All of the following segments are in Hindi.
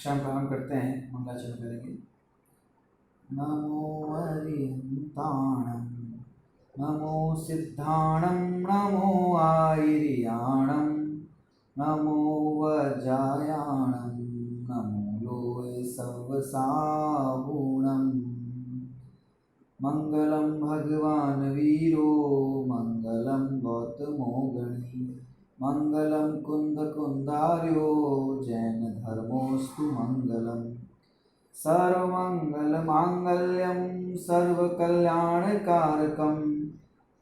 कक्षा में प्रारंभ करते हैं, मंगलाचरण करेंगे। नमो अरिहंताणं नमो सिद्धाणं नमो आयर्याणं नमो वज्रायाणं नमो लोये सर्वसाहुणं। मंगलम भगवान वीरो मंगलम गौतमो गणी मंगलम कुंद कुंदार्यो जैन धर्मोस्तु मंगलम। सर्वमंगल मांगल्यम सर्वकल्याणकारकम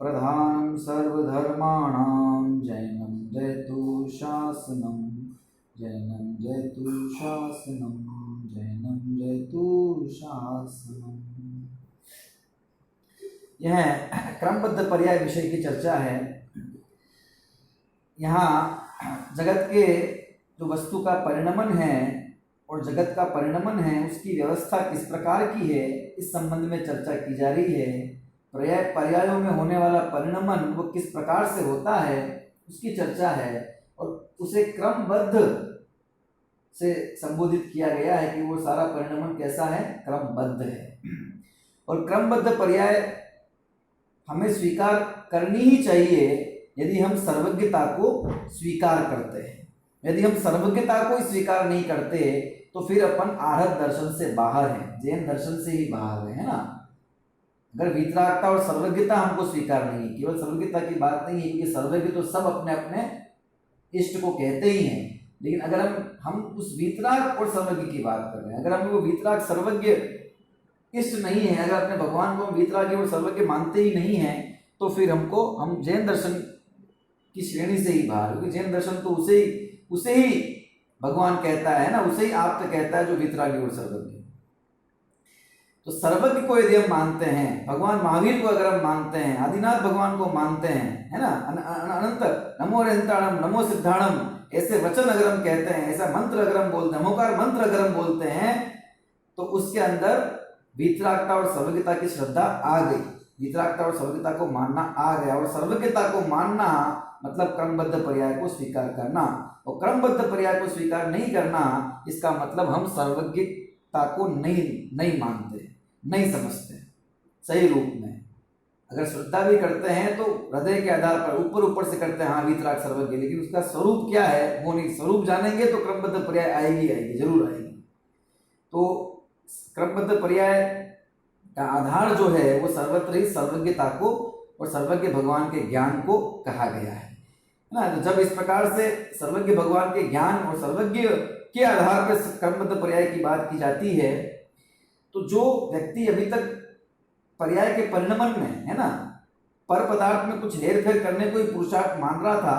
प्रधानम सर्वधर्माणां जैनम जयतु शासनम जैनम जयतु शासनम जैनम जयतु शासनम। यह क्रमबद्ध पर्याय विषय की चर्चा है। यहाँ जगत के जो वस्तु का परिणमन है और जगत का परिणमन है उसकी व्यवस्था किस प्रकार की है, इस संबंध में चर्चा की जा रही है। पर्यायों में होने वाला परिणमन वो किस प्रकार से होता है उसकी चर्चा है और उसे क्रमबद्ध से संबोधित किया गया है कि वो सारा परिणमन कैसा है, क्रमबद्ध है। और क्रमबद्ध पर्याय हमें स्वीकार करनी ही चाहिए यदि हम सर्वज्ञता को स्वीकार करते हैं। यदि हम सर्वज्ञता को स्वीकार नहीं करते तो फिर अपन आहत दर्शन से बाहर हैं, जैन दर्शन से ही बाहर है ना। अगर वीतरागता और सर्वज्ञता हमको स्वीकार नहीं है, केवल सर्वज्ञता की बात नहीं है क्योंकि सर्वज्ञ तो सब अपने अपने इष्ट को कहते ही हैं, लेकिन अगर हम उस वीतराग और सर्वज्ञ की बात कर रहे हैं, अगर हम वो वीतराग सर्वज्ञ इष्ट नहीं है, अगर अपने भगवान को हम वीतरागी और सर्वज्ञ मानते ही नहीं है तो फिर हम जैन दर्शन की श्रेणी से ही बाहर, क्योंकि जैन दर्शन तो उसे ही भगवान कहता है ना, उसे ही आप तो कहता है जो वीतरागी और सर्वज्ञ। तो सर्वज्ञ को यदि हम मानते हैं, भगवान महावीर को अगर हम मानते हैं, आदिनाथ भगवान को मानते हैं, है ना, अनंत नमो अरिहंताणं नमो सिद्धाणं, ऐसे वचन अगर हम कहते हैं, ऐसा मंत्र अगर हम बोलते हैं, नमोकार मंत्र अगर हम बोलते हैं तो उसके अंदर वीतरागता और सर्वज्ञता की श्रद्धा आ गई, वीतरागता और सर्वज्ञता को मानना आ गया। और सर्वज्ञता को मानना मतलब क्रमबद्ध पर्याय को स्वीकार करना, और क्रमबद्ध पर्याय को स्वीकार नहीं करना इसका मतलब हम सर्वज्ञता को नहीं मानते, नहीं समझते सही रूप में। अगर श्रद्धा भी करते हैं तो हृदय के आधार पर ऊपर से करते हैं, हाँ वीतराग सर्वज्ञ, लेकिन उसका स्वरूप क्या है वो नहीं। स्वरूप जानेंगे तो क्रमबद्ध पर्याय आएगी जरूर आएगी। तो क्रमबद्ध पर्याय का आधार जो है वो सर्वत्र ही सर्वज्ञता को और सर्वज्ञ भगवान के ज्ञान को कहा गया है ना। तो जब इस प्रकार से सर्वज्ञ भगवान के ज्ञान और सर्वज्ञ के आधार पर क्रमबद्ध पर्याय की बात की जाती है तो जो व्यक्ति अभी तक पर्याय के परिणमन में, है ना, पर पदार्थ में कुछ हेर फेर करने को ही पुरुषार्थ मान रहा था,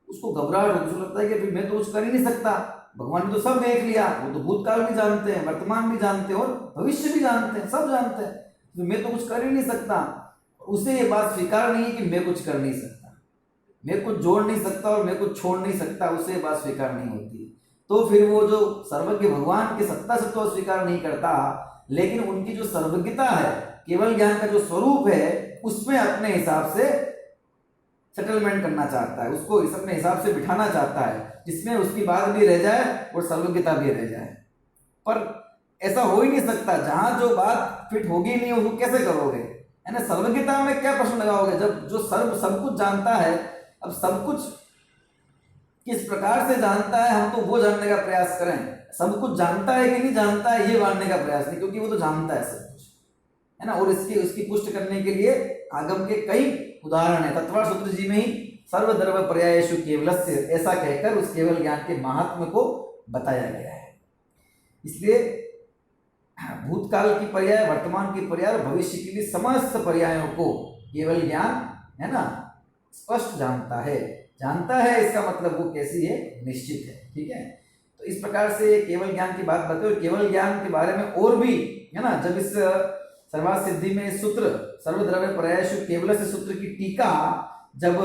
उसको घबराहट होती, उसको लगता है कि मैं तो कुछ कर ही नहीं सकता, भगवान ने तो सब देख लिया, वो तो भूतकाल भी जानते हैं, वर्तमान भी जानते हैं और भविष्य भी जानते हैं, सब जानते हैं, तो मैं तो कुछ कर ही नहीं सकता। उसे ये बात स्वीकार नहीं है कि मैं कुछ कर नहीं सकता, मैं कुछ जोड़ नहीं सकता और मैं कुछ छोड़ नहीं सकता, उसे ये बात स्वीकार नहीं होती। तो फिर वो जो सर्वज्ञ भगवान के सत्ता से तो स्वीकार नहीं करता, लेकिन उनकी जो सर्वज्ञता है, केवल ज्ञान का जो स्वरूप है, उसमें अपने हिसाब से सेटलमेंट करना चाहता है, उसको अपने हिसाब से बिठाना चाहता है, जिसमें उसकी बात भी रह जाए और सर्वज्ञता भी रह जाए। पर ऐसा हो ही नहीं सकता, जहां जो बात फिट होगी नहीं उसको कैसे करोगे, है ना। सर्वज्ञता में क्या प्रश्न लगाओगे जब जो सब कुछ जानता है। अब सब कुछ किस प्रकार से जानता है हम तो वो जानने का प्रयास करें, सब कुछ जानता है कि नहीं जानता है ये जानने का प्रयास नहीं, क्योंकि वो तो जानता है सब कुछ, है ना। और उसकी पुष्टि करने के लिए आगम के कई उदाहरण है। तत्वार्थ सूत्र जी में ही सर्वधर्म पर्यायेषु केवलस्य ऐसा कहकर उस केवल ज्ञान के महात्म्य को बताया गया है। इसलिए भूतकाल की पर्याय, वर्तमान की पर्याय और भविष्य की भी समस्त पर्यायों को केवल ज्ञान, है ना, स्पष्ट जानता है। इसका मतलब वो कैसी है, निश्चित है, ठीक है। तो इस प्रकार से केवल ज्ञान की बात बताओ। केवल ज्ञान के बारे में और भी, है ना, जब इस सर्वार्थ सिद्धि में सूत्र सर्वद्रव्य पर्यायेषु केवलस्य सूत्र की टीका जब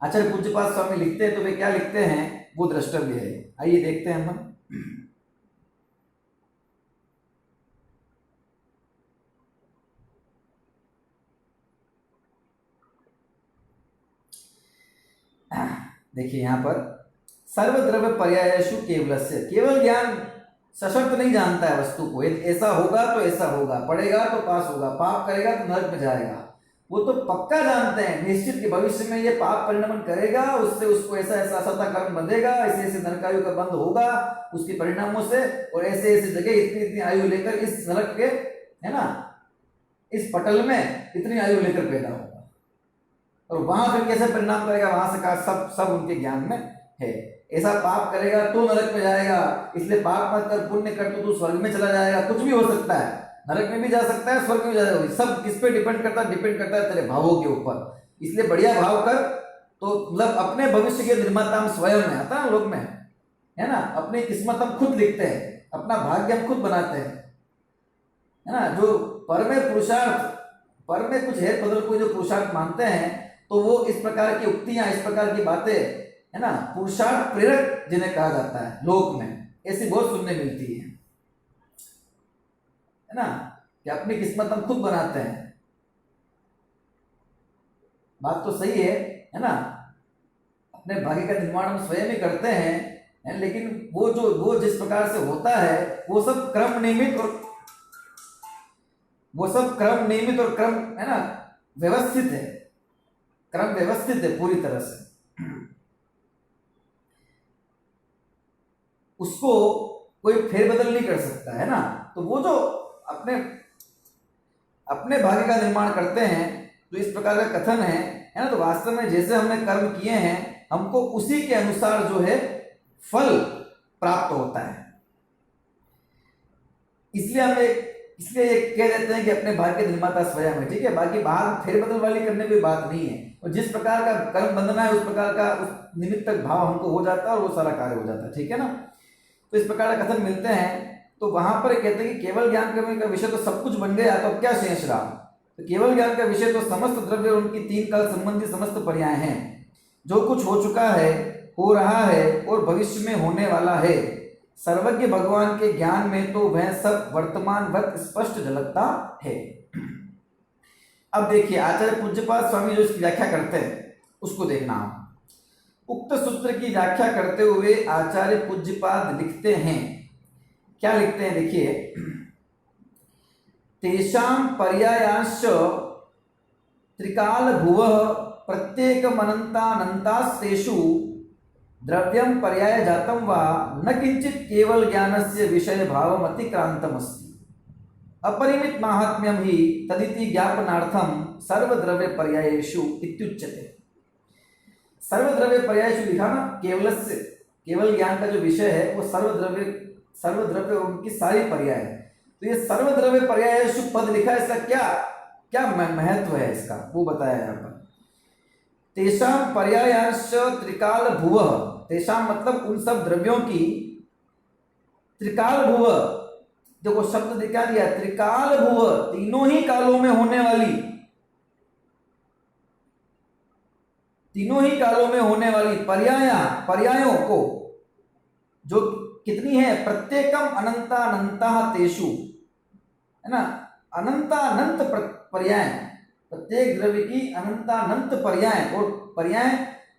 आचार्य पूज्यपाद स्वामी लिखते हैं तो वे क्या लिखते हैं वो द्रष्टव्य है। आइए देखते हैं हम। देखिए यहाँ पर सर्वद्रव्य पर्यायेषु केवलस्य, केवल ज्ञान सशर्त नहीं जानता है वस्तु को, ऐसा होगा तो ऐसा होगा, पढ़ेगा तो पास होगा, पाप करेगा तो नरक में जाएगा। वो तो पक्का जानते हैं निश्चित कि भविष्य में ये पाप परिणमन करेगा, उससे उसको ऐसा ऐसा असता कर्म बंधेगा, ऐसे ऐसे नरकायु का बंध होगा उसके परिणामों से, और ऐसे ऐसे जगह इतनी इतनी आयु लेकर इस नरक के, है ना, इस पटल में इतनी आयु लेकर पैदा होगा, और वहां फिर कैसे परिणाम करेगा, वहां से कहा सब उनके ज्ञान में है। ऐसा पाप करेगा तो नरक में जाएगा, इसलिए पाप मत कर, पुण्य कर तो तू स्वर्ग में चला जाएगा, कुछ भी हो सकता है, नरक में भी जा सकता है, स्वर्ग में भी जा सकता है, सब किस पे डिपेंड करता है, डिपेंड करता है तेरे भावों के ऊपर। इसलिए बढ़िया भाव कर, तो मतलब अपने भविष्य के निर्माता हम स्वयं में, आता है लोग में, है ना, अपनी किस्मत हम खुद लिखते हैं, अपना भाग्य हम खुद बनाते हैं, है ना। जो पर में पुरुषार्थ, पर में कुछ है बदल कोई जो पुरुषार्थ मानते हैं, तो वो इस प्रकार की उक्तियां, इस प्रकार की बातें, है ना, पुरुषार्थ प्रेरक जिन्हें कहा जाता है लोक में, ऐसी बहुत सुनने मिलती है ना, कि अपनी किस्मत हम खुद बनाते हैं। बात तो सही है ना, अपने भाग्य का निर्माण हम स्वयं ही करते हैं, लेकिन वो जिस प्रकार से होता है वो सब क्रम नियमित और क्रम, है ना, व्यवस्थित है, क्रम व्यवस्थित है पूरी तरह से, उसको कोई फेरबदल नहीं कर सकता, है ना। तो वो जो अपने भाग्य का निर्माण करते हैं, जो इस प्रकार का कथन है ना, तो वास्तव में जैसे हमने कर्म किए हैं हमको उसी के अनुसार जो है फल प्राप्त होता है। इसलिए ये कह देते हैं कि अपने भाग्य के निर्माता स्वयं है, ठीक है। बाकी बाहर फेरबदल वाली करने की बात नहीं है, और जिस प्रकार का कर्म बंधना है उस प्रकार का उस निमित्त तक भाव हमको हो जाता है और वो सारा कार्य हो जाता है, ठीक है ना। तो इस प्रकार का कथन मिलते हैं। तो वहां पर कहते हैं कि केवल ज्ञान का विषय तो सब कुछ बन गया, तो अब क्या शेष रहा। तो केवल ज्ञान का विषय तो समस्त द्रव्य और उनकी तीन काल संबंधी समस्त पर्याय हैं। जो कुछ हो चुका है, हो रहा है और भविष्य में होने वाला है, सर्वज्ञ भगवान के ज्ञान में तो वह सब वर्तमानवत स्पष्ट झलकता है। अब देखिए आचार्य पूज्यपाद स्वामी जो इसकी व्याख्या करते हैं उसको देखना आप। उक्त सूत्र की व्याख्या करते हुए आचार्य पूज्यपाद लिखते हैं, क्या लिखते हैं देखिए, तेषां पर्यायांश्च त्रिकाल भुवः प्रत्येकमनन्तानन्तास्तेषु द्रव्यं पर्याय जातं वा न किंचित केवल ज्ञानस्य विषय भावम् अतिक्रान्तमस्ति। अपरिमित माहात्म्यं हि तदिति ज्ञापनार्थं सर्वद्रव्य पर्यायेषु इत्युच्यते। सर्वद्रव्य पर्यायेषु लिखा ना, केवलस्य, केवल ज्ञान का जो विषय है वो सर्वद्रव्य और उनकी सारी पर्याय। तो ये सर्वद्रव्य पर्यायेषु पद लिखा है, इसका क्या महत्व है इसका वो बताया यहाँ पर। तेषां पर्यायांश त्रिकाल भुवः, तेषां मतलब उन सब द्रव्यों की, त्रिकाल भुवः, देखो शब्द क्या दिया, त्रिकाल भुवः, तीनों ही कालों में होने वाली, तीनों ही कालों में होने वाली पर्यायों को, जो कितनी है, प्रत्येकम अनंतानंता तेषु, है ना, अनंतानंत पर्याय, प्रत्येक द्रव्य की अनंतानंत पर्याय, और पर्याय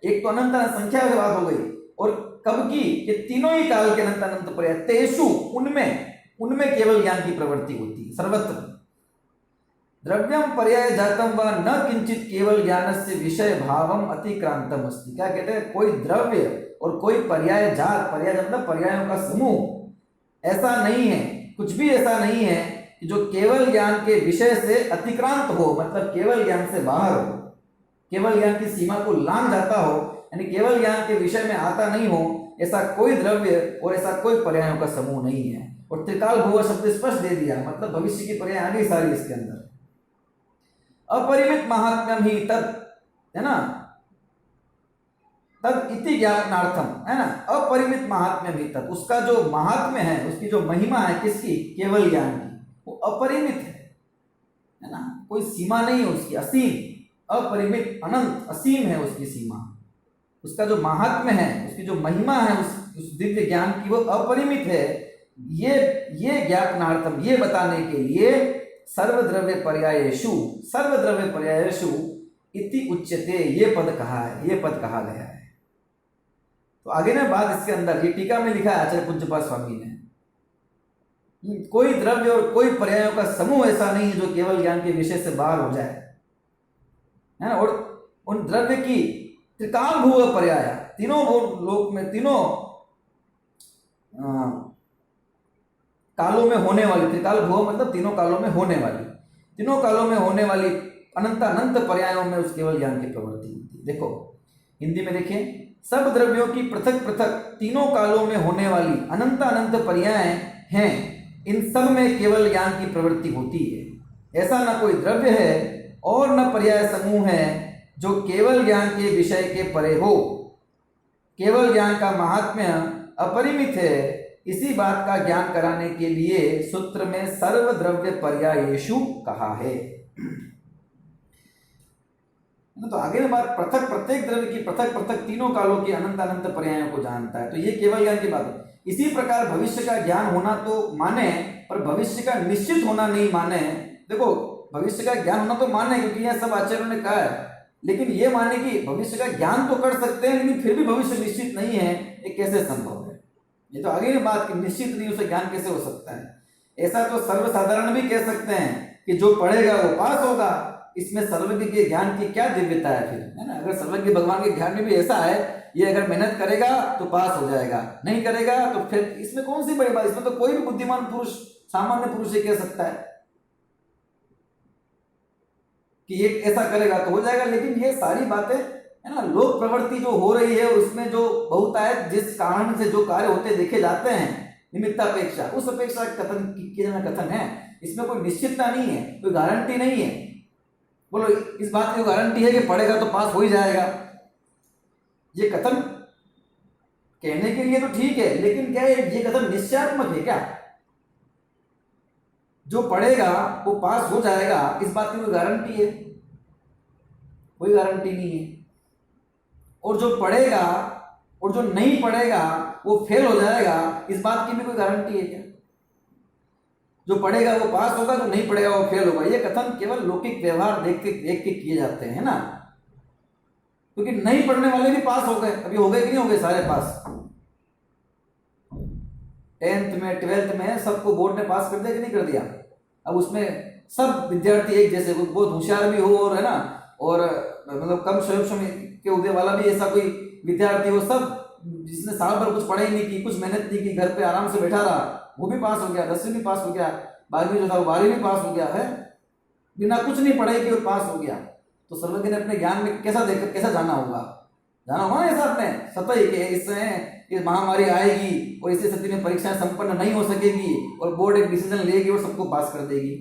एक तो अनंत संख्या की बात हो गई, और कब की, कि तीनों ही काल के अनंतानंत पर्याय, तेषु उनमें केवल ज्ञान की प्रवृत्ति होती है सर्वत्र। द्रव्यम पर्याय जातम व न किंचित केवल ज्ञानस्य विषय भावम अतिक्रांतम अस्ति। क्या कहते हैं, कोई द्रव्य और कोई पर्याय जात, पर्याय मतलब पर्यायों का समूह ऐसा नहीं है, कुछ भी ऐसा नहीं है कि जो केवल ज्ञान के विषय से अतिक्रांत हो, मतलब केवल ज्ञान से बाहर हो, केवल ज्ञान की सीमा को लांघ जाता हो, यानी केवल ज्ञान के विषय में आता नहीं हो, ऐसा कोई द्रव्य और ऐसा कोई पर्यायों का समूह नहीं है। और त्रिकाल भुव शब्द स्पष्ट दे दिया, मतलब भविष्य की पर्याय आनी सारी इसके अंदर। अपरिमित महात्म्यम ही तद, है ना, तद इति ज्ञापनार्थम, है ना, अपरिमित महात्म्यम ही तद, उसका जो महात्म्य है, उसकी जो महिमा है, किसकी, केवल ज्ञान की, वो अपरिमित है ना, कोई सीमा नहीं है उसकी, असीम, अपरिमित, अनंत, असीम है उसकी सीमा। उसका जो महात्म्य है, उसकी जो महिमा है उस दिव्य ज्ञान की, वो अपरिमित है। ये ज्ञापनार्थम, ये बताने के लिए सर्वद्रव्य पर्यायेषु इति उच्यते, ये पद कहा है, ये पद कहा गया है। तो आगे ना बात इसके अंदर ये टीका में लिखा है आचार्य पूज्यपाद स्वामी ने, कोई द्रव्य और कोई पर्यायों का समूह ऐसा नहीं है जो केवल ज्ञान के विषय से बाहर हो जाए, है ना। और उन द्रव्य की त्रिकाल भूव पर्याय, तीनों लोक में, तीनों कालों में होने वाली, त्रिकाल भूव मतलब तीनों कालों में होने वाली, तीनों कालों में होने वाली अनंत अनंत पर्यायों में उस केवल ज्ञान की प्रवृत्ति होती है। देखो हिंदी में देखिए, सब द्रव्यों की पृथक पृथक तीनों कालों में होने वाली अनंत अनंत पर्याय हैं, इन सब में केवल ज्ञान की प्रवृत्ति होती है। ऐसा न कोई द्रव्य है और न पर्याय समूह है जो केवल ज्ञान के विषय के परे हो। केवल ज्ञान का महात्म्य अपरिमित है, इसी बात का ज्ञान कराने के लिए सूत्र में सर्वद्रव्य पर्यायेषु कहा है। तो आगे बात पृथक, प्रत्येक द्रव्य की पृथक पृथक तीनों कालों के अनंत अनंत पर्यायों को जानता है, तो ये केवल ज्ञान की बात है। इसी प्रकार भविष्य का ज्ञान होना तो माने, पर भविष्य का निश्चित होना नहीं माने। देखो भविष्य का ज्ञान होना तो माने, क्योंकि यह सब आचार्यों ने कहा है, लेकिन ये माने कि भविष्य का ज्ञान तो कर सकते हैं, लेकिन फिर भी भविष्य निश्चित नहीं है, ये कैसे संभव है। ये तो आगे की बात कि निश्चित नहीं, उसे ज्ञान कैसे हो सकता है। ऐसा तो सर्वसाधारण भी कह सकते हैं कि जो पढ़ेगा वो पास होगा, इसमें सर्वज्ञ के ज्ञान की क्या दिव्यता है फिर, है ना। अगर सर्वज्ञ भगवान के ज्ञान में भी ऐसा है, ये अगर मेहनत करेगा तो पास हो जाएगा, नहीं करेगा तो फिर इसमें कौन सी बड़ी बात। इसमें तो कोई भी बुद्धिमान पुरुष, सामान्य पुरुष ये कह सकता है कि ये ऐसा करेगा तो हो जाएगा। लेकिन ये सारी बातें, है ना, लोक प्रवृत्ति जो हो रही है उसमें जो बहुतायत जिस कारण से जो कार्य होते देखे जाते हैं निमित्तापेक्षा, उस अपेक्षा कथन किया जाना कथन है। इसमें कोई निश्चितता नहीं है, कोई गारंटी नहीं है। बोलो इस बात की गारंटी है कि पढ़ेगा तो पास हो ही जाएगा, ये कथन कहने के लिए तो ठीक है, लेकिन क्या ये कथन निश्चयात्मक है क्या? जो पढ़ेगा वो पास हो जाएगा, इस बात की कोई गारंटी है? कोई गारंटी नहीं है। और जो पढ़ेगा और जो नहीं पढ़ेगा वो फेल हो जाएगा, इस बात की भी कोई गारंटी है क्या? जो पढ़ेगा वो पास होगा, जो नहीं पढ़ेगा वो फेल होगा। ये कथन केवल लौकिक व्यवहार देख के किए जाते हैं ना, क्योंकि नहीं पढ़ने वाले भी पास हो गए। अभी हो गए कि नहीं हो गए? सारे पास। 10th में 12th में सबको बोर्ड ने पास कर दिया कि नहीं कर दिया? अब उसमें सब विद्यार्थी एक जैसे, बहुत होशियार भी हो और, है ना, और मतलब कम स्वयं के उदय वाला भी ऐसा कोई विद्यार्थी हो, सब जिसने साल भर कुछ पढ़ाई नहीं की, कुछ मेहनत नहीं की, घर पे आराम से बैठा रहा, वो भी पास हो गया। 10वीं भी पास हो गया, 12वीं जो था वो 12वीं भी पास हो गया है, बिना कुछ नहीं पढ़ाई की और पास हो गया। तो सर्वज्ञ ने अपने ज्ञान में कैसा देखकर कैसा जाना होगा? जाना होगा ना ऐसा अपने सतही के इसमें ये महामारी आएगी और इसी स्थिति में परीक्षाएं संपन्न नहीं हो सकेगी और बोर्ड एक डिसीजन लेगी और सबको पास कर देगी।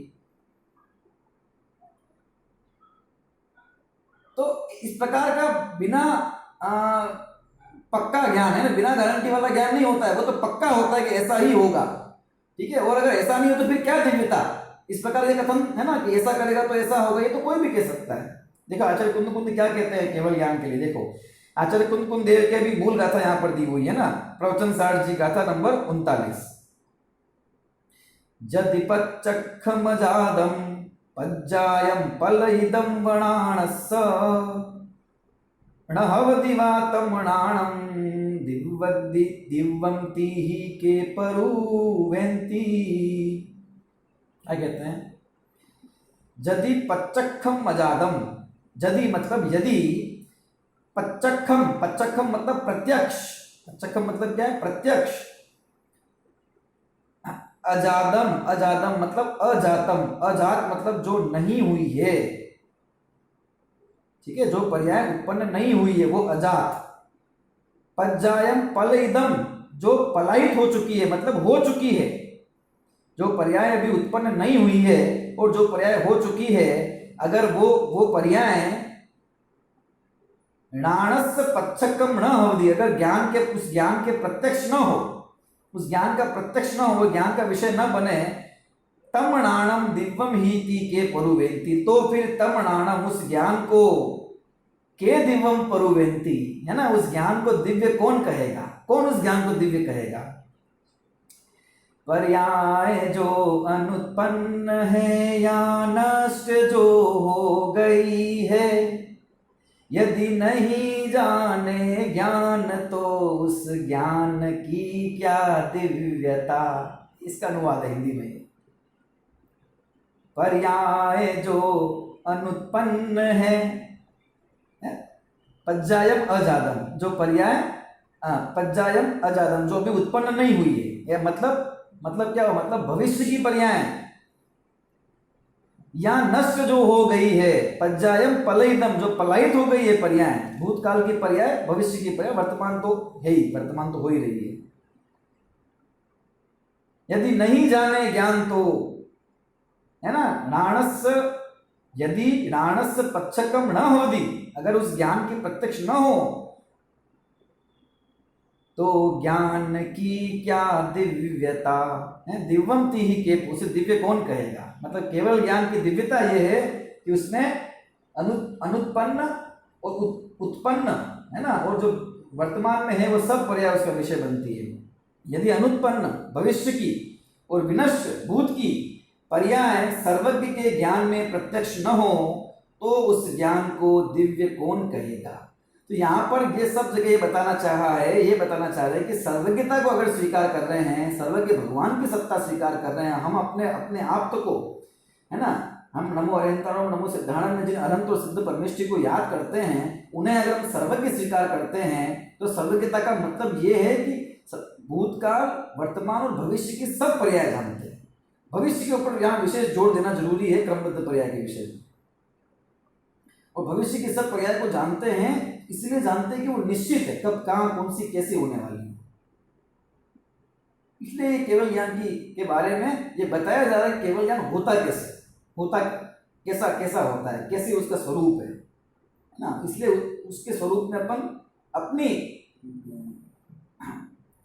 तो इस प्रकार का बिना पक्का ज्ञान, है ना, बिना गारंटी वाला ज्ञान नहीं होता है। वो तो पक्का होता है कि ऐसा ही होगा, ठीक है। और अगर ऐसा नहीं हो तो फिर क्या दिव्यता? इस प्रकार ये कथन है ना कि ऐसा करेगा तो ऐसा होगा, ये तो कोई भी कह सकता है। देखो आचार्य कुंद कुंद क्या कहते हैं केवल ज्ञान के लिए। देखो आचार्य कुंद कुंद देव के भी मूल गाथा यहां पर दी हुई है ना, प्रवचन सार जी गाथा नंबर 39। जदिपच्चखमजादम पज्जायम पलहिदम वणाणस्स णहवदिवातमणाणं दिव्वद्दि दिव्वंती ही के परुवेंती। क्या कहते हैं? जदि पच्चखम अजादम, जदि मतलब यदि, पच्चखम, पच्चखम मतलब प्रत्यक्ष, पच्चखम मतलब क्या है? प्रत्यक्ष। अजादम, अजादम मतलब अजातम, अजात मतलब जो नहीं हुई है, ठीक है, जो पर्याय उत्पन्न नहीं हुई है वो अजात। पज्जायम पलइदम, जो पलायित हो चुकी है, मतलब हो चुकी है, जो पर्याय अभी उत्पन्न नहीं हुई है और जो पर्याय हो चुकी है, अगर वो पर्याय णाणस पच्चकम न होती, अगर ज्ञान के उस ज्ञान के प्रत्यक्ष न हो, उस ज्ञान का प्रत्यक्ष न हो, ज्ञान का विषय न बने, तमणाणम दिव्यम ही के परुवेंती, तो फिर तमणाणम उस ज्ञान को के दिव्यम परुवेंती, है ना, उस ज्ञान को दिव्य कौन कहेगा? कौन उस ज्ञान को दिव्य कहेगा? पर्याय जो अनुत्पन्न है या नष्ट जो हो गई है, यदि नहीं जाने ज्ञान तो उस ज्ञान की क्या दिव्यता। इसका अनुवाद है हिंदी में। पर्याय जो अनुत्पन्न है, पज्जायम अजादम, जो पर्याय पज्जायम अजादम, जो अभी उत्पन्न नहीं हुई है, या मतलब क्या हो, मतलब भविष्य की पर्याय, या नष्ट जो हो गई है, पज्जायम पलयितम, जो पलायित हो गई है पर्याय, भूतकाल की पर्याय, भविष्य की पर्याय, वर्तमान तो है ही, वर्तमान तो हो ही रही है। यदि नहीं जाने ज्ञान तो, है ना, राणस्य, यदि राणस्य पक्षकम न होदि, अगर उस ज्ञान की प्रत्यक्ष न हो तो ज्ञान की क्या दिव्यता है। दिव्यंती ही के, उसे दिव्य कौन कहेगा। मतलब केवल ज्ञान की दिव्यता यह है कि उसमें अनुत्पन्न और उत्पन्न, है ना, और जो वर्तमान में है वो सब पर्याय उसका विषय बनती है। यदि अनुत्पन्न भविष्य की और विनश्य भूत की पर्याय सर्वज्ञ के ज्ञान में प्रत्यक्ष न हो तो उस ज्ञान को दिव्य कौन कहेगा। तो यहाँ पर ये सब जगह ये बताना चाहा है, ये बताना चाह रहे हैं कि सर्वज्ञता को अगर स्वीकार कर रहे हैं, सर्वज्ञ भगवान की सत्ता स्वीकार कर रहे हैं, हम अपने आप को, है ना, हम नमो अरिहंतारो नमो सिद्धाणम में जिन अनंत और सिद्ध परमेष्टि को याद करते हैं, उन्हें अगर हम सर्वज्ञ स्वीकार करते हैं तो सर्वज्ञता का मतलब ये है कि भूतकाल, वर्तमान और भविष्य की सब पर्याय जानते हैं। भविष्य के ऊपर यहाँ विशेष जोर देना जरूरी है क्रमबद्ध पर्याय के विषय में। और भविष्य के सब पर्याय को जानते हैं, इसलिए जानते हैं कि वो निश्चित है कब कहाँ कौन सी कैसे होने वाली है। इसलिए केवल ज्ञान के बारे में ये बताया जा रहा है केवल ज्ञान होता कैसे, होता कैसा होता है, कैसे उसका स्वरूप है ना। इसलिए उसके स्वरूप में अपन अपनी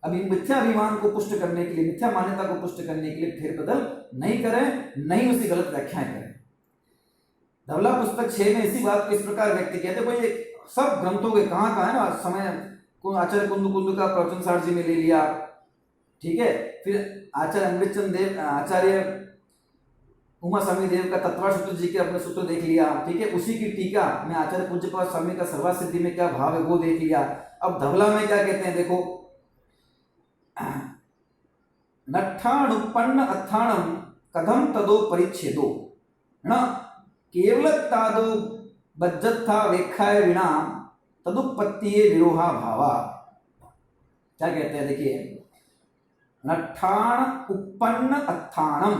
अभी मिथ्या अभिमान को पुष्ट करने के लिए, मिथ्या मान्यता को पुष्ट करने के लिए फेरबदल नहीं करें, नहीं उसकी गलत व्याख्याएं करें। धवला पुस्तक 6 में इसी बात को इस प्रकार व्यक्त किया था। भाई सब ग्रंथों के कहाँ है ना, समय को आचार्य कुंद का प्रवचन सार जी में ले लिया, ठीक है, फिर आचार्य अमृतचंद देव, आचार्य उमा स्वामी देव का तत्वा सूत्र जी के अपने सूत्र देख लिया, ठीक है, उसी की टीका में आचार्य पूज्यपाद स्वामी का सर्वासिद्धि में क्या भाव है वो देख लिया। अब धवला में क्या कहते हैं देखो, नट्ठाणुपन्न अत्थाणम कथम तदो परिच्छेदो न केवलतादो बज्जत्था वेखाय विना तदुपत्तिये विरोहा भावा। क्या कहते हैं देखिए, नट्ठाण उपन्न अत्थाणम,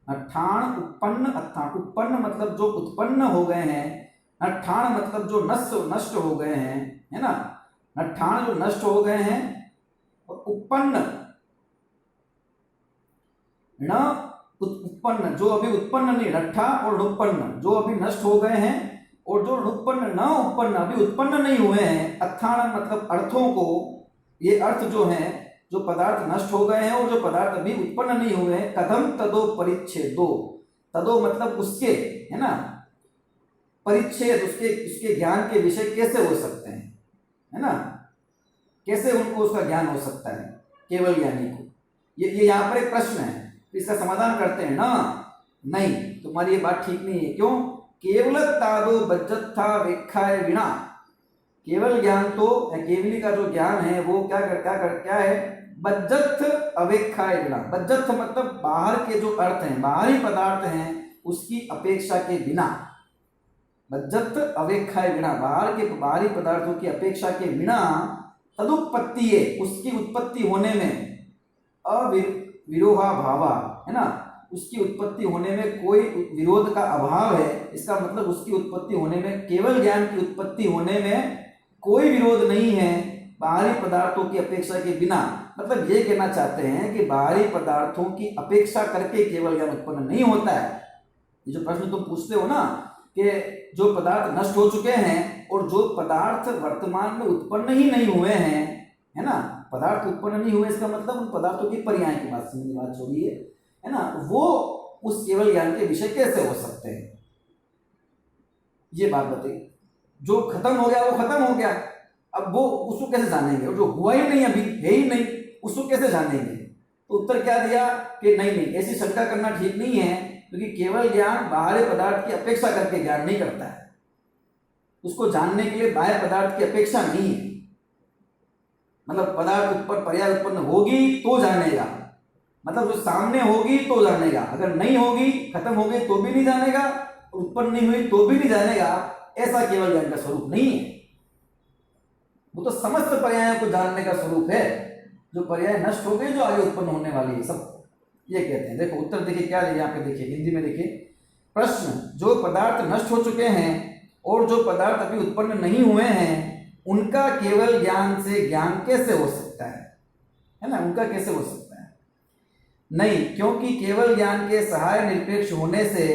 नट्ठाण उपन्न अत्थाण, उपन्न मतलब जो उत्पन्न हो गए हैं, नट्ठाण मतलब जो नष्ट हो गए हैं, है ना, नट्ठाण जो नष्ट हो गए हैं, और उपन्न न उत्पन्न जो अभी उत्पन्न नहीं, नट्ठा और नुपन्न जो अभी नष्ट हो गए हैं, और जो नुपन्न न उपन्न अभी उत्पन्न नहीं हुए हैं। अत्थाण मतलब अर्थों को, ये अर्थ जो हैं, जो पदार्थ नष्ट हो गए हैं और जो पदार्थ अभी उत्पन्न नहीं हुए हैं, कथम तदो परिच्छेदो, तदो मतलब उसके, है ना, परिच्छेद उसके ज्ञान के विषय कैसे हो सकते हैं, है ना, कैसे उनको उसका ज्ञान हो सकता है केवल ज्ञानी को। ये यहाँ पर एक प्रश्न है, इसका समाधान करते हैं ना, नहीं, तुम्हारी ये बात ठीक नहीं है। क्यों? केवल तादो बज्जत्था वेखाय विना, केवल ज्ञान तो, केवली का जो ज्ञान है वो क्या है, बज्जत्थ अवेखाय विना। बज्जत्थ मतलब बाहर के जो अर्थ हैं, बाहरी पदार्थ हैं, उसकी अपेक्षा के बिना, बज्जत्थ अवेखाय विना, बाहरी पदार्थों की अपेक्षा के बिना, तदुपत्ति उसकी उत्पत्ति होने में, विरोहा भावा, है ना, उसकी उत्पत्ति होने में कोई विरोध का अभाव है। इसका मतलब उसकी उत्पत्ति होने में, केवल ज्ञान की उत्पत्ति होने में कोई विरोध नहीं है बाहरी पदार्थों की अपेक्षा के बिना। मतलब ये कहना चाहते हैं कि बाहरी पदार्थों की अपेक्षा करके केवल ज्ञान उत्पन्न नहीं होता है। ये जो प्रश्न तुम पूछते हो ना कि जो पदार्थ नष्ट हो चुके हैं और जो पदार्थ वर्तमान में उत्पन्न ही नहीं हुए हैं, है ना, पदार्थ उत्पन्न नहीं हुए, इसका मतलब उन पदार्थों की पर्याय की बात समझने बात छोड़िए, है ना, वो उस केवल ज्ञान के विषय कैसे हो सकते हैं, ये बात बताइए। जो खत्म हो गया वो खत्म हो गया, अब वो उसको कैसे जानेंगे, और जो हुआ ही नहीं, अभी है ही नहीं, उसको कैसे जानेंगे। तो उत्तर क्या दिया कि नहीं, ऐसी शंका करना ठीक नहीं है, क्योंकि केवल ज्ञान बाहरी पदार्थ की अपेक्षा करके ज्ञान नहीं करता है। उसको जानने के लिए बाह्य पदार्थ की अपेक्षा नहीं है। मतलब पदार्थ उत्पन्न पर्याय उत्पन्न होगी तो जानेगा, मतलब जो सामने होगी तो जानेगा, अगर नहीं होगी खत्म हो गई तो भी नहीं जानेगा, उत्पन्न नहीं हुई तो भी नहीं जानेगा, ऐसा केवल ज्ञान का स्वरूप नहीं है। वो तो समस्त पर्यायों को जानने का स्वरूप है। जो पर्याय नष्ट हो गए जो आगे उत्पन्न होने वाली है सब, ये कहते हैं। देखो उत्तर देखिए क्या है, यहाँ पे देखिए हिंदी में देखिए प्रश्न, जो पदार्थ नष्ट हो चुके हैं और जो पदार्थ अभी उत्पन्न नहीं हुए हैं उनका केवल ज्ञान से ज्ञान कैसे हो सकता है ना, उनका कैसे हो सकता है? नहीं, क्योंकि केवल ज्ञान के सहाय निरपेक्ष होने से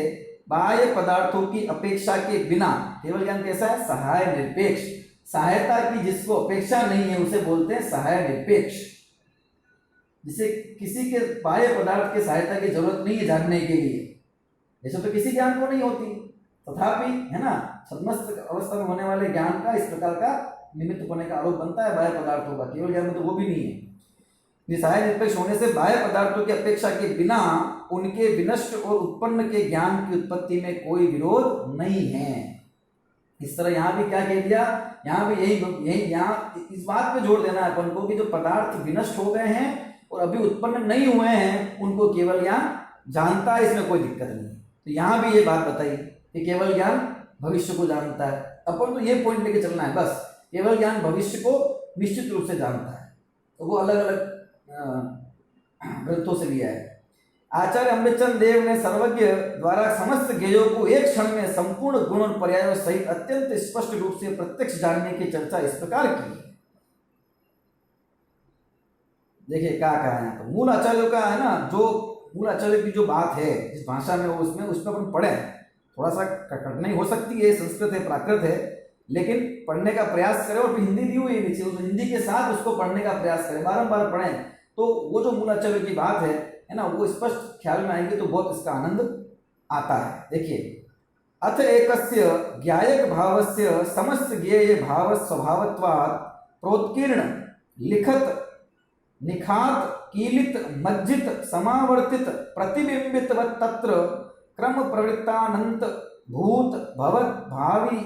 बाह्य पदार्थों की अपेक्षा के बिना, केवल ज्ञान कैसा है? सहाय निरपेक्ष, सहायता की जिसको अपेक्षा नहीं है उसे बोलते हैं सहाय निरपेक्ष। जिसे किसी के बाह्य पदार्थ की सहायता की जरूरत नहीं है जानने के लिए, जैसे तो किसी ज्ञान को नहीं होती, तथापि है ना सदमस्त अवस्था में होने वाले ज्ञान का इस प्रकार का निमित्त होने का आरोप बनता है बाह्य पदार्थों का, केवल ज्ञान में तो वो भी नहीं है। सहाय निरपेक्ष होने से बाह्य पदार्थों की अपेक्षा के बिना उनके विनष्ट और उत्पन्न के ज्ञान की उत्पत्ति में कोई विरोध नहीं है। इस तरह यहाँ भी क्या कह दिया, यहाँ भी यही यहाँ इस बात पे जोर देना है अपन को कि जो पदार्थ विनष्ट हो गए हैं और अभी उत्पन्न नहीं हुए हैं उनको केवल ज्ञान जानता है, इसमें कोई दिक्कत नहीं। तो यहाँ भी ये बात बताई कि केवल ज्ञान भविष्य को जानता है। अपन तो ये पॉइंट लेके चलना है बस, केवल ज्ञान भविष्य को निश्चित रूप से जानता है। तो वो अलग अलग ग्रंथों से लिया है। आचार्य अमृतचंद देव ने सर्वज्ञ द्वारा समस्त ज्ञेयों को एक क्षण में संपूर्ण गुण और पर्यायों सहित अत्यंत स्पष्ट रूप से प्रत्यक्ष जानने की चर्चा इस प्रकार की है। देखिए क्या कहा है यहाँ पर, मूल आचार्यों का है ना, जो मूल आचार्य की जो बात है जिस भाषा में वो उसमें अपन पढ़े, थोड़ा सा कठिनाई हो सकती है, संस्कृत है प्राकृत है, लेकिन पढ़ने का प्रयास करें। और हिंदी दी हुई है नीचे, उस हिंदी के साथ उसको पढ़ने का प्रयास करें, बारंबार पढ़ें, तो वो जो मूल आचार्य की बात है ना, वो स्पष्ट ख्याल में आएगी तो बहुत इसका आनंद आता है। देखिए अथ एकस्य ज्ञायक भावस्य समस्त ज्ञेय भाव स्वभावत्वात् प्रोत्कीर्ण लिखत निखात कीलित मज्जित समावर्तित प्रतिबिंबित तत्र क्रम प्रवृत्तानंत भूत भवत भावी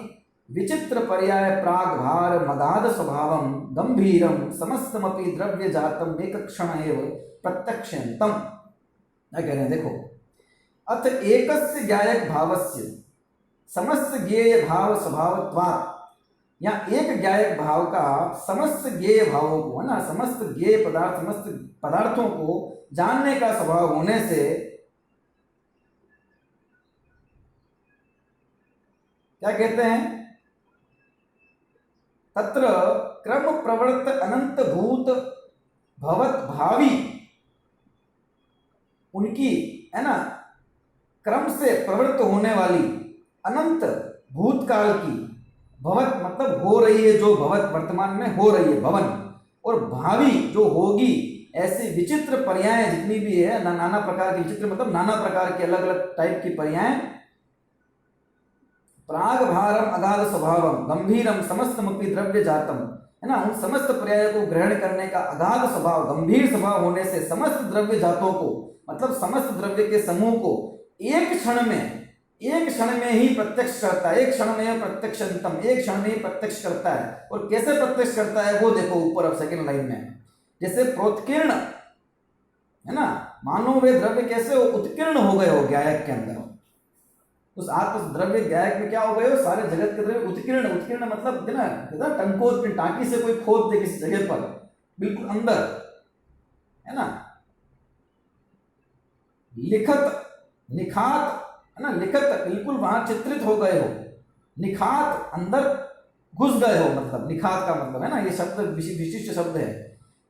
विचित्र पर्याय प्राग भार मगाध स्वभावम गंभीरम समस्तमपि द्रव्य जातम एक क्षण एव प्रत्यक्षन्तम। क्या कह रहे हैं देखो, अथ एकस्य ज्ञायक भावस्य समस्त ज्ञेय भाव स्वभावत्वात्, या एक ज्ञायक भाव का समस्त ज्ञेय भावों को है ना, समस्त ज्ञेय पदार्थ समस्त पदार्थों को जानने का स्वभाव होने से क्या कहते हैं, तत्र क्रम प्रवृत्त अनंत भूत भवत भावी, उनकी है ना क्रम से प्रवृत्त होने वाली अनंत भूतकाल की, भवत मतलब हो रही है, जो भवत वर्तमान में हो रही है भवन, और भावी जो होगी, ऐसी विचित्र पर्याय जितनी भी है ना, नाना प्रकार की विचित्र मतलब नाना प्रकार की अलग अलग टाइप की पर्याय, प्राग भारम अगाध स्वभावम गंभीरम समस्तमपि द्रव्य जातम, है ना, उन समस्त पर्यायों को ग्रहण करने का अगाध स्वभाव गंभीर स्वभाव होने से समस्त द्रव्य जातों को मतलब समस्त द्रव्य के समूह को एक क्षण में ही प्रत्यक्ष करता है, एक क्षण में प्रत्यक्षंतम, एक क्षण में ही प्रत्यक्ष करता है। और कैसे प्रत्यक्ष करता है वो देखो ऊपर अब सेकंड लाइन में, जैसे प्रोत्कीर्ण है ना, मानो वे द्रव्य कैसे उत्कीर्ण हो गए हो ज्ञायक के अंदर, उस आत्म द्रव्य ज्ञायक में क्या हो गए हो, सारे जगत के द्रव्य उत्कीर्ण, उत्कीर्ण मतलब ना टंकोर टांकी से कोई खोद दे किसी जगह पर बिल्कुल अंदर है ना, लिखत निखात है ना, लिखत बिल्कुल वहां चित्रित हो गए हो, निखात अंदर घुस गए हो, मतलब निखात का मतलब है ना, ये शब्द विशिष्ट शब्द है।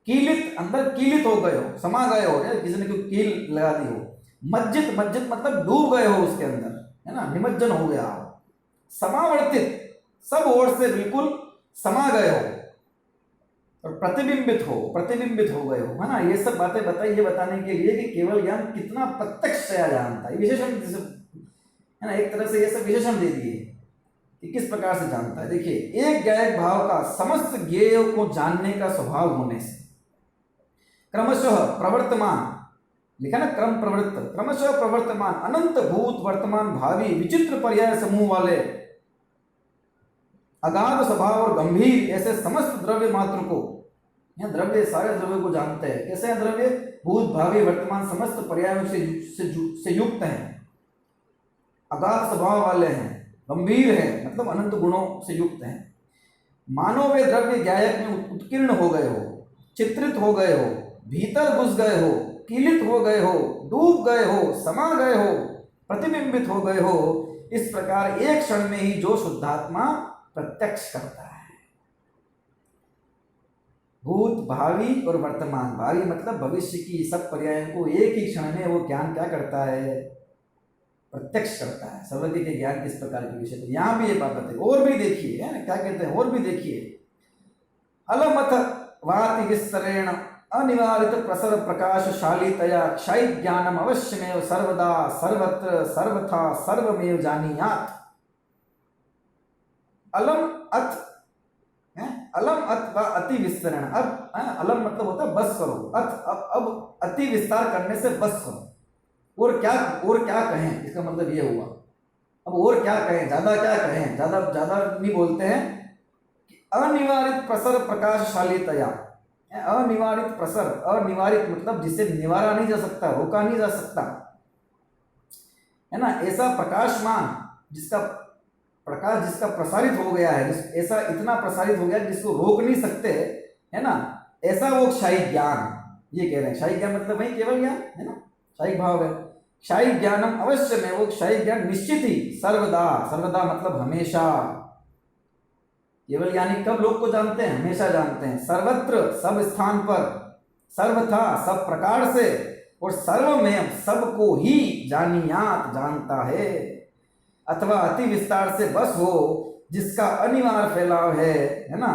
कीलित अंदर कीलित हो गए हो, समा गए हो, किसी ने कोई कील लगा दी हो। मज्जित मज्जित मतलब डूब गए हो उसके अंदर है ना, निमज्जन हो गया हो। समावर्तित सब ओर से बिल्कुल समा गए हो, और प्रतिबिंबित हो गए हो, है ना। ये सब बातें बताई ये बताने के लिए कि केवल ज्ञान कितना प्रत्यक्षतया जानता है, विशेषण है ना, एक तरह से ये सब विशेषण दे दिए कि किस प्रकार से जानता है। देखिए एक ज्ञायक भाव का समस्त ज्ञेय को जानने का स्वभाव होने से क्रमशः प्रवर्तमान, लिखा ना क्रम प्रवृत्त, क्रमशः प्रवर्तमान अनंत भूत वर्तमान भावी विचित्र पर्याय समूह वाले अगाध स्वभाव और गंभीर ऐसे समस्त द्रव्य मात्र को, यह द्रव्य सारे द्रव्य को जानते हैं। कैसे हैं द्रव्य? भूत भावी वर्तमान समस्त पर्यायों से युक्त हैं, अगाध स्वभाव वाले हैं, गंभीर है मतलब अनंत गुणों से युक्त हैं। मानो वे द्रव्य ज्ञायक में उत्कीर्ण हो गए हो, चित्रित हो गए हो, भीतर घुस गए हो, कीलित हो गए हो, डूब गए हो, समा गए हो, प्रतिबिंबित हो गए हो। इस प्रकार एक क्षण में ही जो शुद्धात्मा प्रत्यक्ष करता है। भूत भावी और वर्तमान, भावी मतलब भविष्य की सब पर्यायों को एक ही क्षण में वो ज्ञान क्या करता है? प्रत्यक्ष करता है। सर्वज्ञ के ज्ञान किस प्रकार के विषय, तो यहां भी ये बात है। और भी देखिए है ना क्या कहते हैं, और भी देखिए। अलमथ वाति विस्तरेण अनिवारित प्रसर प्रकाशशालीतया क्षय ज्ञानम अवश्यमेव सर्वदा सर्वत्र सर्वथा सर्वमेव जानीयात्। अलम अथ है, अलम अथ व अति विस्तरण। अब अलम मतलब होता है बस करो, अथ अब अति विस्तार करने से बस करो। और क्या कहें, इसका मतलब ये हुआ। अब और क्या कहें, ज्यादा क्या कहें, ज्यादा नहीं बोलते हैं कि अनिवारित प्रसर प्रकाशशालीतया। अनिवारित प्रसर, अनिवारित मतलब जिसे निवारा नहीं जा सकता, रोका नहीं जा सकता, है ना। ऐसा प्रकाशमान जिसका प्रकाश जिसका प्रसारित हो गया है, ऐसा इतना प्रसारित हो गया जिसको रोक नहीं सकते, है ना। ऐसा वो क्षय ज्ञान, ये कह रहे हैं। क्षय ज्ञान मतलब वही केवल ज्ञान है ना, क्षय भाव है। क्षय ज्ञानम अवश्य में, वो क्षय ज्ञान निश्चित ही सर्वदा, सर्वदा मतलब हमेशा। केवल ज्ञानी कब लोग को जानते हैं? हमेशा जानते हैं। सर्वत्र सब स्थान पर, सर्वथा सब प्रकार से, और सर्व में सबको ही जानियात जानता है। अथवा अति विस्तार से बस हो, जिसका अनिवार्य फैलाव है ना।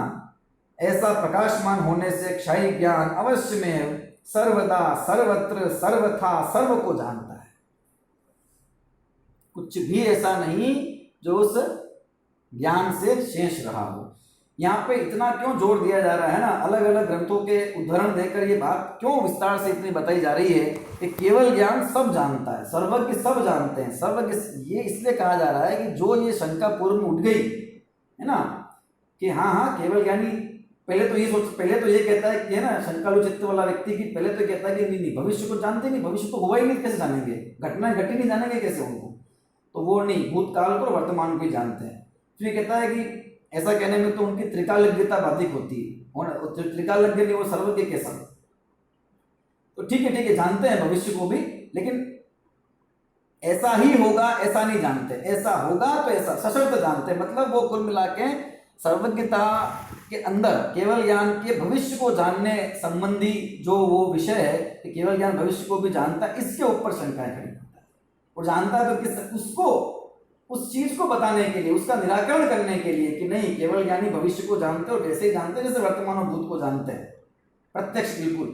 ऐसा प्रकाशमान होने से क्षय ज्ञान अवश्य में सर्वदा सर्वत्र सर्वथा सर्व को जानता है। कुछ भी ऐसा नहीं जो उस ज्ञान से शेष रहा हो। यहाँ पे इतना क्यों जोर दिया जा रहा है ना, अलग अलग ग्रंथों के उदाहरण देकर ये बात क्यों विस्तार से इतनी बताई जा रही है कि केवल ज्ञान सब जानता है, सर्वज्ञ सब जानते हैं। सर्वज्ञ ये इसलिए कहा जा रहा है कि जो ये शंका पूर्व में उठ गई है ना कि हाँ केवल ज्ञानी पहले तो ये कहता है कि है ना, शंकालु चित्त वाला व्यक्ति की पहले तो कहता है कि नहीं भविष्य को जानते नहीं, भविष्य तो हुआ ही नहीं, कैसे जानेंगे, घटनाएं घटी नहीं, जानेंगे कैसे उनको, तो वो नहीं, भूतकाल को वर्तमान को ही जानते हैं। फिर कहता है कि ऐसा कहने में तो उनकी त्रिकालज्ञता बाधिक होती है, और त्रिकालज्ञ नहीं, वो सर्वज्ञ कैसा। तो ठीक है जानते हैं भविष्य को भी, लेकिन ऐसा ही होगा ऐसा नहीं जानते, ऐसा होगा तो ऐसा सशर्त जानते। मतलब वो कुल मिला के सर्वज्ञता के अंदर केवल ज्ञान के भविष्य को जानने संबंधी जो वो विषय है कि केवल ज्ञान भविष्य को भी जानता है, इसके ऊपर शंकाएं खड़ी करता है। और जानता है तो किस, उसको उस चीज को बताने के लिए, उसका निराकरण करने के लिए कि नहीं केवल ज्ञानी भविष्य को जानते और वैसे ही जानते जैसे वर्तमान और भूत को जानते हैं, प्रत्यक्ष बिल्कुल,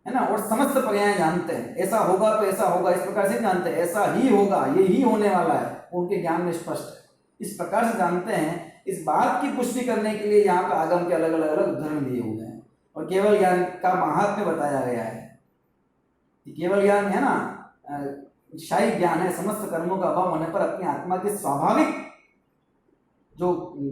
है ना। और समस्त पर्याय जानते हैं, ऐसा होगा तो ऐसा होगा, इस प्रकार से जानते हैं, ऐसा ही होगा, ये ही होने वाला है, उनके ज्ञान में स्पष्ट है, इस प्रकार से जानते हैं। इस बात की पुष्टि करने के लिए यहाँ पर आगम के अलग अलग उदाहरण दिए हुए हैं और केवल ज्ञान का महात्म्य बताया गया है कि केवल ज्ञान है ना, शाही ज्ञान है, समस्त कर्मों का अभाव होने पर अपनी आत्मा के स्वाभाविक जो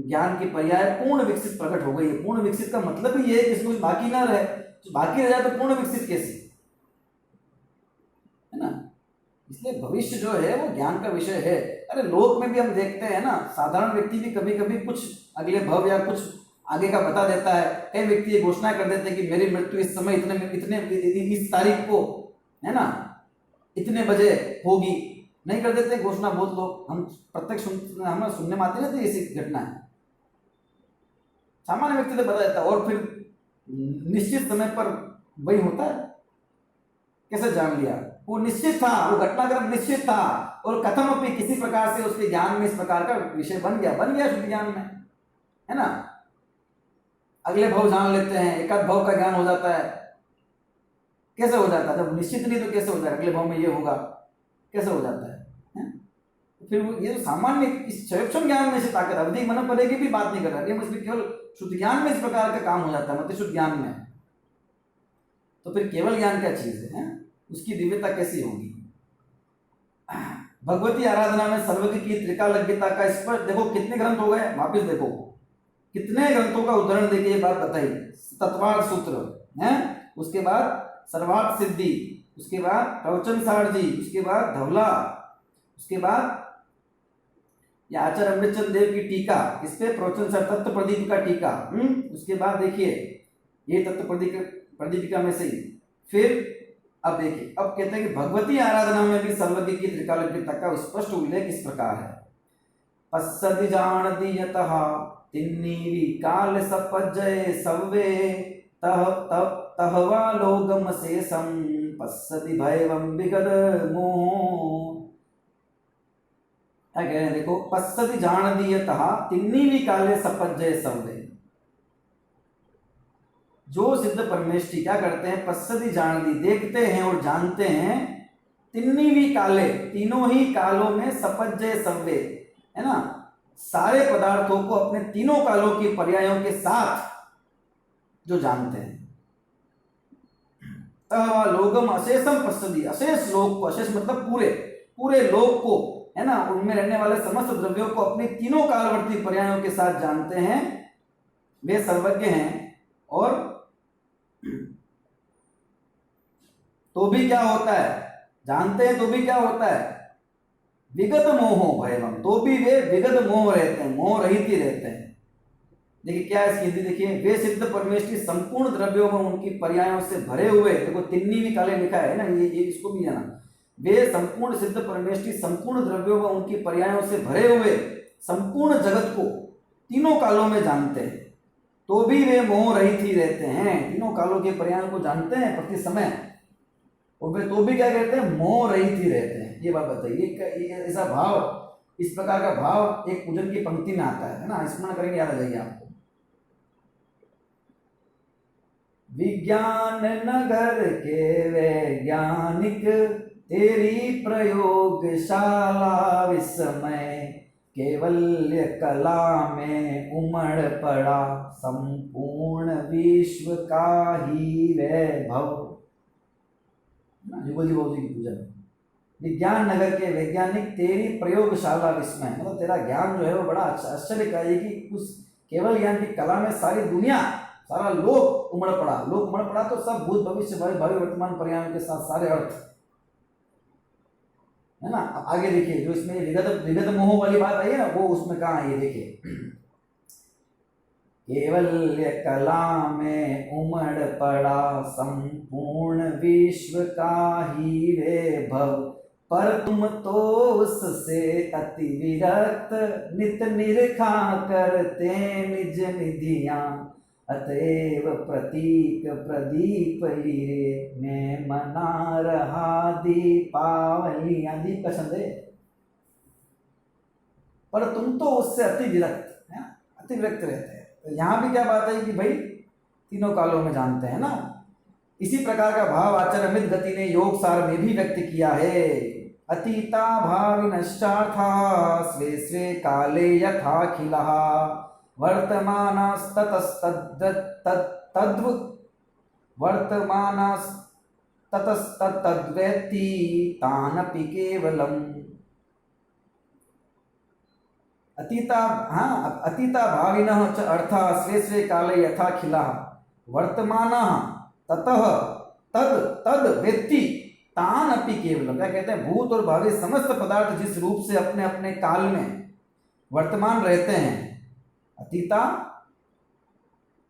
ज्ञान की पर्याय पूर्ण विकसित प्रकट हो गई है। पूर्ण विकसित का मतलब ही ये है कि इसमें कुछ बाकी ना रहे, तो बाकी रह जाए तो पूर्ण विकसित कैसे, है ना। इसलिए भविष्य जो है वो ज्ञान का विषय है। अरे लोक में भी हम देखते हैं ना, साधारण व्यक्ति भी कभी कभी कुछ अगले भव या कुछ आगे का बता देता है। कई व्यक्ति ये घोषणा कर देते हैं कि मेरी मृत्यु इस समय इस तारीख को, है ना, इतने बजे होगी। नहीं कर देते घोषणा बहुत लोग, हम प्रत्यक्ष हमें सुनने में आते ना, तो ऐसी घटना है। सामान्य व्यक्ति तो बता देता है और फिर निश्चित समय पर वही होता है। कैसे जान लिया? वो निश्चित था, वो घटनाक्रम निश्चित था, और कथम अपनी किसी प्रकार से उसके ज्ञान में इस प्रकार का विषय बन गया शुद्ध ज्ञान में, है ना। अगले भव जान लेते हैं, एकाध भव का ज्ञान हो जाता है। कैसे हो जाता है? जब निश्चित नहीं तो कैसे हो जाएगा? अगले भाव में ये होगा, कैसे हो जाता है? फिर ये जो सामान्य इस क्षण ज्ञान में से ताकत अवधि मन पड़ेगी भी बात नहीं कर रहा, इसमें केवल शुद्ध ज्ञान में इस प्रकार का काम हो जाता है, मतलब शुद्ध ज्ञान में। तो फिर केवल ज्ञान क्या चीज है? उसकी दिव्यता कैसी होगी? भगवती आराधना में सर्वज्ञ की त्रिकालज्ञता का स्पष्ट, देखो कितने ग्रंथ हो गए, वापिस देखो कितने ग्रंथों का उदाहरण देके ये बात बताई। तत्वार्थ सूत्र है, उसके बाद सर्वार्थ सिद्धि, उसके बाद प्रवचन सारजी, उसके बाद धवला, उसके बाद ये आचार्य अमृतचंद देव की टीका इस पे प्रवचन सार तत्व प्रदीप का टीका, उसके बाद देखिए ये तत्व प्रदीपिका में से ही। फिर अब देखिए, अब कहते हैं कि भगवती आराधना में भी सर्वज्ञ की त्रिकालज्ञता का स्पष्ट उल्लेख इस प्रकार है। पश्यति जान यतः तिन्नीवी काल सपजय सव्वे तह तह तहवा लोगम शेषम पश्यति भयवम विगत मोह। क्या कह रहे हैं देखो, पश्यति जान यतः तिन्नीवी काले सपजय सव्वे। जो सिद्ध परमेष्ठी क्या करते हैं, पश्यति जानती देखते हैं और जानते हैं, तिन्नीवी काले तीनों ही कालों में सपज्जय सव्वे है ना, सारे पदार्थों को अपने तीनों कालों की पर्यायों के साथ जो जानते हैं। तह लोकम अशेषम पश्यति, अशेष लोक को, अशेष मतलब पूरे पूरे लोक को है ना, उनमें रहने वाले समस्त द्रव्यों को अपने तीनों कालवर्ती पर्यायों के साथ जानते हैं, वे सर्वज्ञ हैं। और तो भी क्या होता है, जानते हैं तो भी क्या होता है, विगत मोहो भयवम, तो भी वे विगत मोह रहते हैं, मोह रहित ही रहते हैं। देखिए क्या है इसकी हिंदी, देखिए वे सिद्ध परमेष्ठी संपूर्ण द्रव्यों में उनकी पर्यायों से भरे हुए, देखो तिन्नी भी काले लिखा है ना, ये इसको भी जाना, वे संपूर्ण सिद्ध परमेष्ठी संपूर्ण द्रव्यों में उनकी पर्यायों से भरे हुए संपूर्ण जगत को तीनों कालों में जानते हैं, तो भी वे मोह रहित ही रहते हैं, तीनों कालों के पर्यायों को जानते हैं प्रति समय, और वे तो भी क्या कहते हैं, मोह रहित ही रहते हैं। ये बात बताइए, ऐसा भाव, इस प्रकार का भाव एक पूजन की पंक्ति में आता है ना, स्मरण करेंगे याद आ जाएगी आपको। विज्ञान नगर के वैज्ञानिक तेरी प्रयोगशाला विस्मय, केवल्य कला में उमड़ पड़ा संपूर्ण विश्व का ही वैभव। युगल जी बाबू जी की पूजा में विज्ञान नगर के वैज्ञानिक तेरी प्रयोगशाला विस्मय, मतलब तेरा ज्ञान जो है वो बड़ा आश्चर्य का है कि उस केवल ज्ञान की कला में सारी दुनिया, सारा लोक उमड़ पड़ा। लोक उमड़ पड़ा तो सब भूत भविष्य भावी वर्तमान पर्यायों के साथ सारे अर्थ है ना। अब आगे देखिए, जो इसमें विगत मोह वाली बात आई है ना, वो उसमें कहाँ है ये देखिए, केवल्य कला में उमड़ पड़ा संपूर्ण विश्व का ही वैभव, पर तुम तो उससे अति विरक्त नित निरखा करते निज निधियां, अतएव प्रतीक प्रदीप लीरे में मना रहा दीपावलियां। दीप का छंद है, पर तुम तो उससे अति विरक्त है, अति विरक्त रहते हैं। तो यहाँ भी क्या बात है कि भाई तीनों कालों में जानते हैं ना। इसी प्रकार का भाव आचार्य अमित गति ने योग सार में भी व्यक्त किया है। अतीता भाविनश्चार्था स्वे स्वे काले यथाखिलः वर्तमानस्ततस्तद्वेत्ति तानपि केवलम्। अतीता भाविनः च अर्थः स्वे स्वे काले यथाखिलः वर्तमानः ततः तद वेत्ति तान अपि केवलम। क्या कहते हैं, भूत और भावी समस्त पदार्थ जिस रूप से अपने अपने काल में वर्तमान रहते हैं, अतीता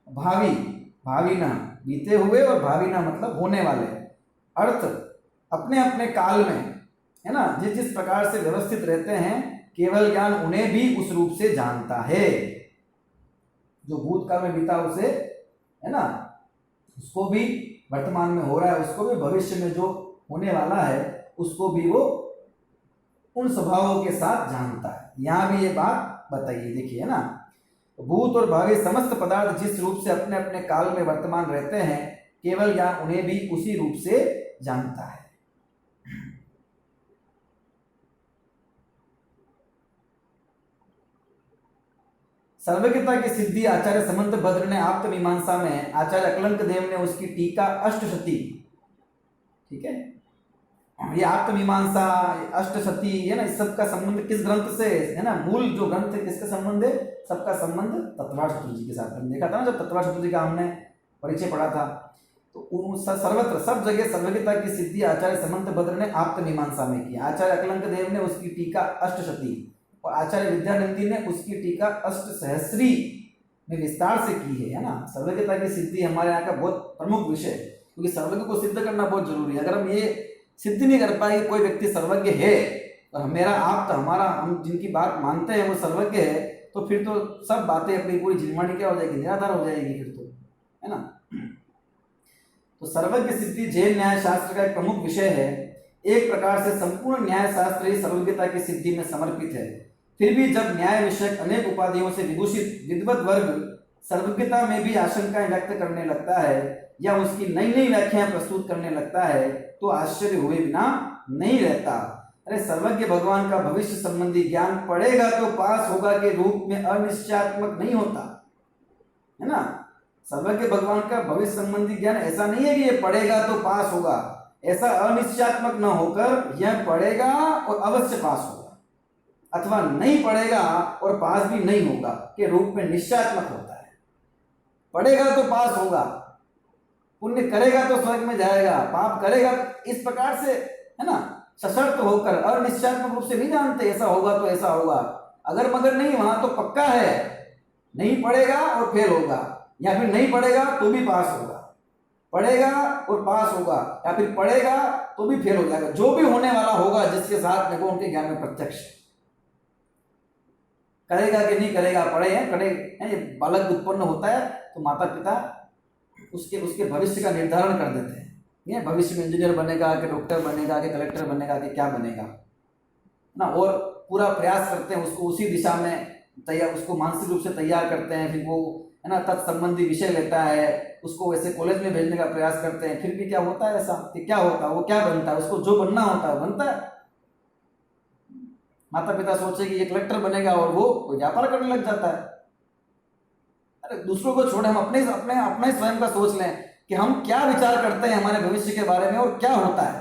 भावी, भावी न बीते हुए और भावी न मतलब होने वाले, अर्थ अपने अपने काल में है ना, जिस जिस प्रकार से व्यवस्थित रहते हैं, केवल ज्ञान उन्हें भी उस रूप से जानता है। जो भूतकाल में बीता उसे है ना, उसको भी वर्तमान में हो रहा है, उसको भी भविष्य में जो होने वाला है उसको भी वो उन स्वभावों के साथ जानता है। यहाँ भी ये बात बताइए, देखिए है ना, भूत और भावी समस्त पदार्थ जिस रूप से अपने अपने काल में वर्तमान रहते हैं, केवल ज्ञान उन्हें भी उसी रूप से जानता है। सर्वज्ञता की सिद्धि आचार्य समंत भद्र ने आप्त मीमांसा में, आचार्य अकलंक देव ने उसकी टीका अष्टशती, ठीक है, ये आत्ममीमांसा, अष्टशती है ना, इस सब का संबंध किस ग्रंथ से है ना, मूल जो ग्रंथ है किसके संबंध है, सबका संबंध तत्वार शत्रु जी के साथ। हमने देखा था ना जब तत्वार शत्रु जी का हमने परिचय पढ़ा था, तो सर्वत्र सब जगह सर्वज्ञता की सिद्धि आचार्य समंत भद्र ने आत्ममीमांसा में की, आचार्य अकलंक देव ने उसकी टीका अष्टशती और आचार्य विद्यानंदी ने उसकी टीका अष्टसहस्री में विस्तार से की है ना। सर्वज्ञता की सिद्धि हमारे यहाँ का बहुत प्रमुख विषय है, क्योंकि सर्वज्ञ को सिद्ध करना बहुत जरूरी है। अगर हम ये सिद्ध नहीं कर पाए कोई व्यक्ति सर्वज्ञ है और मेरा आप तो हमारा हम जिनकी बात मानते हैं वो सर्वज्ञ है, तो फिर तो सब बातें अपनी पूरी जिनवाणी क्या हो जाएगी, निराधार हो जाएगी फिर तो, है ना। तो सर्वज्ञ सिद्धि जैन न्याय शास्त्र का एक प्रमुख विषय है। एक प्रकार से संपूर्ण न्याय शास्त्र ही सर्वज्ञता की सिद्धि में समर्पित है। फिर भी जब न्याय विषयक अनेक उपाधियों से विभूषित विद्वत वर्ग सर्वज्ञता में भी आशंकाएं व्यक्त करने लगता है या उसकी नई नई व्याख्याएं प्रस्तुत करने लगता है, तो आश्चर्य हुए बिना नहीं रहता। अरे सर्वज्ञ भगवान का भविष्य संबंधी ज्ञान पढ़ेगा तो पास होगा के रूप में अनिश्चयात्मक नहीं होता, है ना। सर्वज्ञ भगवान का भविष्य संबंधी ज्ञान ऐसा नहीं है कि ये पढ़ेगा तो पास होगा, ऐसा अनिश्चयात्मक न होकर यह पढ़ेगा और अवश्य पास होगा अथवा नहीं पढ़ेगा और पास भी नहीं होगा के रूप में निश्चयात्मक होता है। पढ़ेगा तो पास होगा, पुण्य करेगा तो स्वर्ग में जाएगा, पाप करेगा, इस प्रकार से है ना, सशर्त होकर अनिश्चयात्मक रूप से नहीं जानते ऐसा होगा तो ऐसा होगा, अगर मगर नहीं वहां तो पक्का है, नहीं पढ़ेगा और फेल होगा, या फिर नहीं पढ़ेगा तो भी पास होगा, पढ़ेगा और पास होगा, या फिर पढ़ेगा तो भी फेल हो जाएगा। जो भी होने वाला होगा जिसके साथ में वो उनके ज्ञान में प्रत्यक्ष करेगा कि नहीं करेगा, पढ़े हैं करे हैं। ये बालक उत्पन्न होता है तो माता पिता उसके भविष्य का निर्धारण कर देते हैं, ये भविष्य में इंजीनियर बनेगा कि डॉक्टर बनेगा कि कलेक्टर बनेगा कि क्या बनेगा ना, और पूरा प्रयास करते हैं उसको उसी दिशा में तैयार, उसको मानसिक रूप से तैयार करते हैं। फिर वो है ना तत्संबंधी विषय लेता है, उसको वैसे कॉलेज में भेजने का प्रयास करते हैं। फिर भी क्या होता है ऐसा कि क्या होता है, वो क्या बनता है, उसको जो बनना होता है बनता है। माता पिता सोचे कि ये कलेक्टर बनेगा और वो व्यापार करने लग जाता है। अरे दूसरों को छोड़े, हम अपने अपने अपने स्वयं का सोच लें कि हम क्या विचार करते हैं हमारे भविष्य के बारे में और क्या होता है।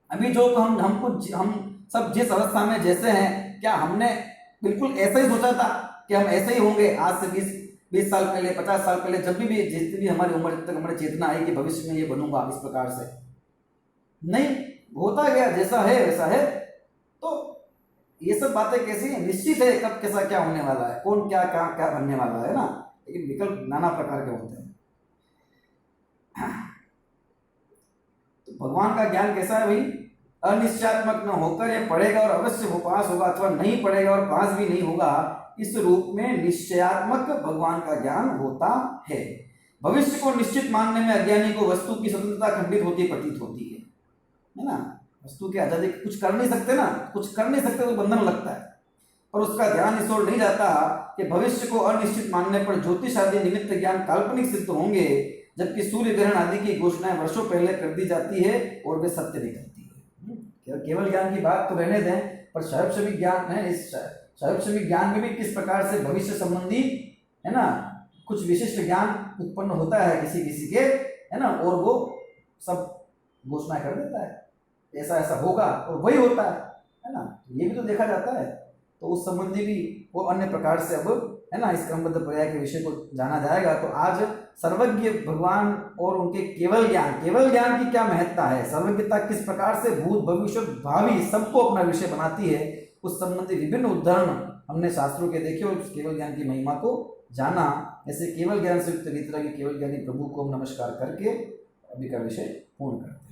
अभी जो हम सब जिस अवस्था में जैसे हैं, क्या हमने बिल्कुल ऐसा ही सोचा था कि हम ऐसे ही होंगे आज से 20 साल पहले, 50 साल पहले, जब भी जितनी भी हमारी उम्र, जब तक हमारी चेतना आई कि भविष्य में ये बनूंगा इस प्रकार से, नहीं होता गया, जैसा है वैसा है। तो ये सब बातें कैसी है, निश्चित है कब कैसा क्या होने वाला है, कौन क्या क्या क्या बनने वाला है ना, लेकिन विकल्प नाना प्रकार के होते हैं। तो भगवान का ज्ञान कैसा है भाई, अनिश्चयात्मक न होकर ये पढ़ेगा और अवश्य वो पास होगा अथवा नहीं पढ़ेगा और पास भी नहीं होगा, इस रूप में निश्चयात्मक भगवान का ज्ञान होता है। भविष्य को निश्चित मानने में अज्ञानी को वस्तु की स्वतंत्रता खंडित होती प्रतीत होती है ना। वस्तु की आजादी, कुछ कर नहीं सकते ना, कुछ कर नहीं सकते तो बंधन लगता है, और उसका ध्यान इस ओर नहीं जाता कि भविष्य को अनिश्चित मानने पर ज्योतिष आदि निमित्त ज्ञान काल्पनिक सिद्ध होंगे, जबकि सूर्य ग्रहण आदि की घोषणाएं वर्षों पहले कर दी जाती है और वे सत्य निकलती है। केवल ज्ञान की बात तो रहने दें, पर शैवक्षमिक ज्ञान है, इस शैवक्षमिक ज्ञान में भी किस प्रकार से भविष्य संबंधी है ना कुछ विशिष्ट ज्ञान उत्पन्न होता है किसी किसी के, है ना, और वो सब घोषणा कर देता है ऐसा ऐसा होगा और वही होता है ना। ये भी तो देखा जाता है। तो उस संबंधी भी वो अन्य प्रकार से अब है ना इस क्रमबद्ध पर्याय के विषय को जाना जाएगा। तो आज सर्वज्ञ भगवान और उनके केवल ज्ञान की क्या महत्ता है, सर्वज्ञता किस प्रकार से भूत भविष्य भावी सबको अपना विषय बनाती है, उस संबंधी विभिन्न उदाहरण हमने शास्त्रों के देखे और उस केवल ज्ञान की महिमा को जाना। ऐसे केवल ज्ञान से युक्त रीति केवल ज्ञानी प्रभु को हम नमस्कार करके अभी का विषय पूर्ण करते हैं।